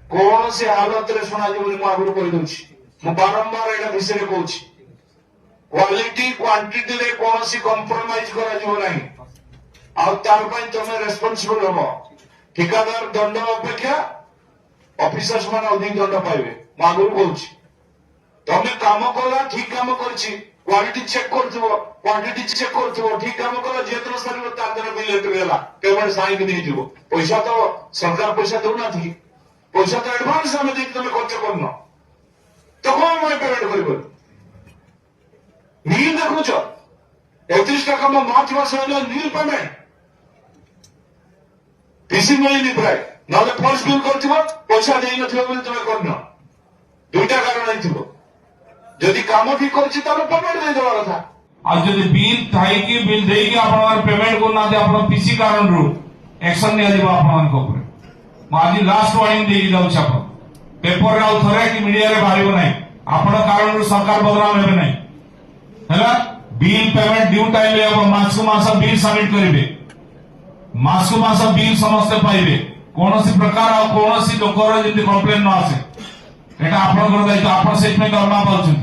कौन से हालत रे सुना आगुरी कही बारंबार यहाँ विषय कौन क्वालिटी क्वांटिटी रे कौन सी कंप्रोमाइज कर तुम रेस्पॉन्सिबल हम ठिकादार दंड अपेक्षा ऑफिसर्स मान अधिक दंड पाइबे आगुरी कहूँ तुम्हें काम कला ठीक काम कर क्वालिटी चेक कर क्वांटिटी चेक कर ठीक काम कला जेत सर तार बिल एंट्री पेमेंट साइन नहीं जीव पैसा तो सरकार पैसा दौना पैसा तो एडवांस आम देख तुम खर्च करन तो कौन मैं पेमेंट कर नील देखुच 31 टाका मार्च मास नील पेमेंट पीसी मिलनी प्राय ना फर्स्ट बिल कर पैसा दे तुम करन दुईटा कारण जदि काम ठीक कर पेमेंट दे देवा कथा आज जदि बिल थाई कि बिल दे कि आपण पेमेंट को ना दे आपण पीसी कारण रो एक्शन निया दिबा आपण को ऊपर आज लास्ट वार्निंग दे जाउ छ आपण पेपर रे थरे कि मीडिया रे बाहरिबो नै आपण कारण रो सरकार बदनाम हेबे नै हैला बिल पेमेंट ड्यू टाइम ले आपण मास को मास बिल सबमिट करिवे मास को मास बिल समस्त पाइबे कोनोसी प्रकार आ कोनोसी लोकर जति कंप्लेन न आसे एटा आपण कर दायित्व आपण सेट में दरमा पाउछन